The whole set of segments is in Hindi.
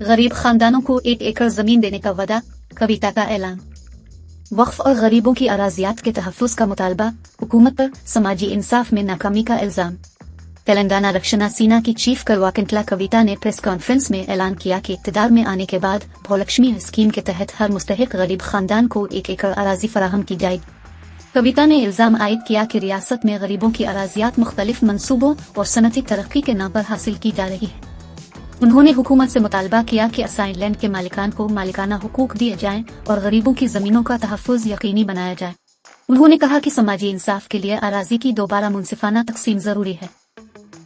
गरीब खानदानों को 1 एकड़ जमीन देने का वादा, कविता का ऐलान। वक्फ और गरीबों की अराजियात के तहफ़्फ़ुज़ का मुतालबा, हुकूमत पर समाजी इंसाफ में नाकामी का इल्ज़ाम। तेलंगाना रक्षणा सेना की चीफ करवाकंटला कविता ने प्रेस कॉन्फ्रेंस में ऐलान किया कि इक़्तिदार में आने के बाद भूलक्ष्मी स्कीम के तहत हर मुस्तहिक गरीब खानदान को 1 एकड़ अराजी फराहम की जाएगी। कविता ने इल्ज़ाम आयद किया कि रियासत में गरीबों की अराजियात मुख्तलिफ मनसूबों और सनती तरक्की के नाम पर हासिल की जा रही है। उन्होंने हुकूमत से मुतालबा किया कि असाइन लैंड के मालिकान को मालिकाना हुकूक दिए जाएं और गरीबों की जमीनों का तहफ़्फ़ुज़ यकीनी बनाया जाए। उन्होंने कहा कि समाजी इंसाफ के लिए अराजी की दोबारा मुनसिफाना तकसीम जरूरी है।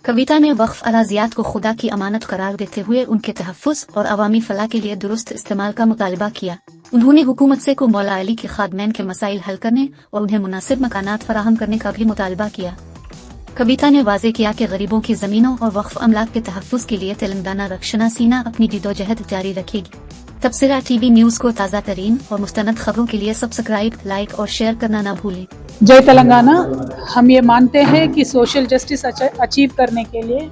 कविता ने वक्फ अराजियात को खुदा की अमानत करार देते हुए उनके तहफ़्फ़ुज़ और अवामी फलाह के लिए दुरुस्त इस्तेमाल का मुतालबा किया। उन्होंने हुकूमत से को मौला अली के खादमैन के मसाइल हल करने और उन्हें मुनासिब मकानात फराहम करने का भी मुतालबा किया। कविता ने वाज़े किया कि गरीबों की ज़मीनों और वक्फ अमलाक के तहफ़्फ़ुज़ के लिए तेलंगाना रक्षणा सेना अपनी जिदोजहद जारी रखेगी। तबसरा टीवी न्यूज़ को ताज़ा तरीन और मुस्तनद खबरों के लिए सब्सक्राइब, लाइक और शेयर करना ना भूलें। जय तेलंगाना। हम ये मानते हैं कि सोशल जस्टिस अचीव करने के लिए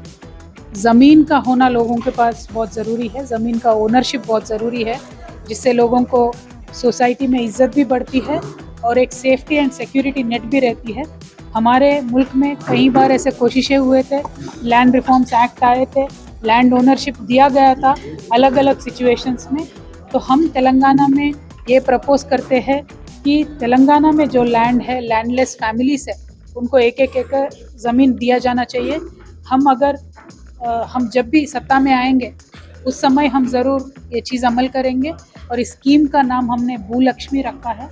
ज़मीन का होना लोगों के पास बहुत ज़रूरी है। ज़मीन का ओनरशिप बहुत ज़रूरी है, जिससे लोगों को सोसाइटी में इज्जत भी बढ़ती है और एक सेफ्टी एंड सिक्योरिटी नेट भी रहती है। हमारे मुल्क में कई बार ऐसे कोशिशें हुए थे, लैंड रिफॉर्म्स एक्ट आए थे, लैंड ओनरशिप दिया गया था अलग अलग सिचुएशंस में। तो हम तेलंगाना में ये प्रपोज करते हैं कि तेलंगाना में जो लैंड है, लैंडलेस फैमिलीज है, उनको 1 एकड़ ज़मीन दिया जाना चाहिए। हम जब भी सत्ता में आएंगे उस समय हम ज़रूर ये चीज़ अमल करेंगे और इस स्कीम का नाम हमने भूलक्ष्मी रखा है।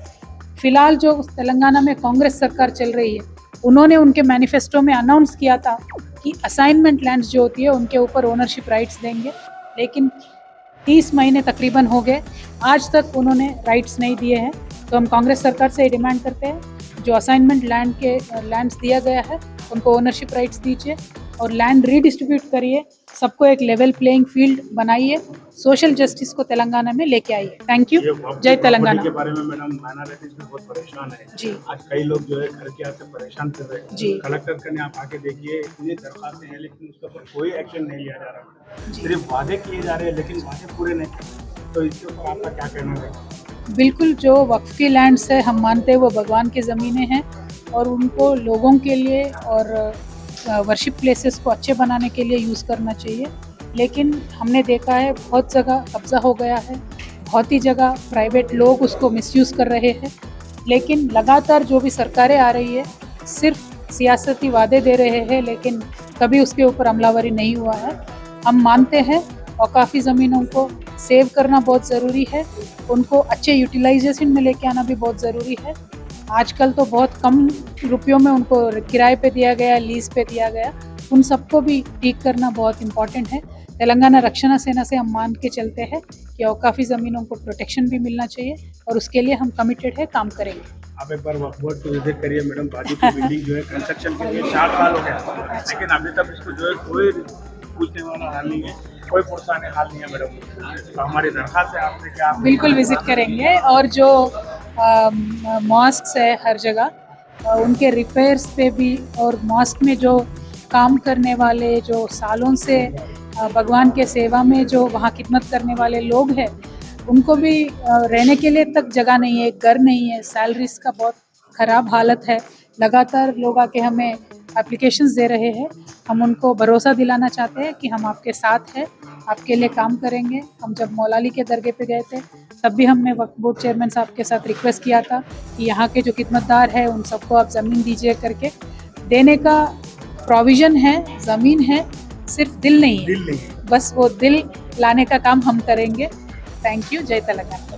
फ़िलहाल जो तेलंगाना में कांग्रेस सरकार चल रही है, उन्होंने उनके मैनिफेस्टो में अनाउंस किया था कि असाइनमेंट लैंड्स जो होती है उनके ऊपर ओनरशिप राइट्स देंगे, लेकिन 30 महीने तकरीबन हो गए, आज तक उन्होंने राइट्स नहीं दिए हैं। तो हम कांग्रेस सरकार से डिमांड करते हैं, जो असाइनमेंट लैंड्स दिया गया है उनको ओनरशिप राइट्स दीजिए और लैंड रीडिस्ट्रीब्यूट करिए, सबको एक लेवल प्लेइंग फील्ड बनाइए, सोशल जस्टिस को तेलंगाना में लेके आइए। Thank you. जय तेलंगाना। के बारे में मैडम माइनॉरिटीज में बहुत परेशान है जी। आज कई लोग जो है घर के आते परेशान कर रहे हैं जी। कलेक्टर करने आप आके देखिए, इतनी दरखास्तें हैं लेकिन उसके ऊपर कोई एक्शन नहीं लिया जा रहा। सिर्फ वादे किए जा रहे हैं लेकिन वादे पूरे नहीं। तो इसके ऊपर आपका क्या कहना है? बिल्कुल, जो वक्फ की लैंड्स है हम मानते हैं वो भगवान की ज़मीनें हैं और उनको लोगों के लिए और वर्शिप प्लेसेस को अच्छे बनाने के लिए यूज़ करना चाहिए। लेकिन हमने देखा है बहुत जगह कब्ज़ा हो गया है, बहुत ही जगह प्राइवेट लोग उसको मिसयूज़ कर रहे हैं। लेकिन लगातार जो भी सरकारें आ रही है सिर्फ सियासती वादे दे रहे हैं, लेकिन कभी उसके ऊपर अमलावरी नहीं हुआ है। हम मानते हैं औकाफ़ी ज़मीनों को सेव करना बहुत ज़रूरी है, उनको अच्छे यूटिलाइजेशन में लेके आना भी बहुत ज़रूरी है। आजकल तो बहुत कम रुपयों में उनको किराए पे दिया गया, लीज़ पे दिया गया, उन सबको भी ठीक करना बहुत इम्पॉर्टेंट है। तेलंगाना रक्षणा सेना से हम मान के चलते हैं कि औकाफ़ी ज़मीनों को प्रोटेक्शन भी मिलना चाहिए और उसके लिए हम कमिटेड है, काम करेंगे। आप एक बार वक्फ बोर्ड को विजिट करिए मैडम। बाजू की बिल्डिंग जो है कंस्ट्रक्शन के लिए 4 साल हो गया, लेकिन अभी तक इसको जो है कोई पूछने वाला हाल नहीं है, कोई पुरसाने हाल नहीं है मैडम। तो हमारी दरखास्त है आपसे कि आप बिल्कुल विजिट करेंगे और जो मॉस्क्स है हर जगह उनके रिपेयर्स पे भी और मॉस्क में जो काम करने वाले, जो सालों से भगवान के सेवा में जो वहाँ खिदमत करने वाले लोग हैं, उनको भी रहने के लिए तक जगह नहीं है, घर नहीं है, सैलरीज का बहुत ख़राब हालत है। लगातार लोग आके हमें एप्लीकेशंस दे रहे हैं। हम उनको भरोसा दिलाना चाहते हैं कि हम आपके साथ हैं, आपके लिए काम करेंगे। हम जब मौलाली के दरगाह पे गए थे तब भी हमने वक्फ बोर्ड चेयरमैन साहब के साथ रिक्वेस्ट किया था कि यहाँ के जो खिदमतदार है उन सबको आप ज़मीन दीजिए करके। देने का प्रोविज़न है, ज़मीन है, सिर्फ दिल नहीं है। बस वो दिल लाने का काम हम करेंगे। Thank you. जय तेलंगाना।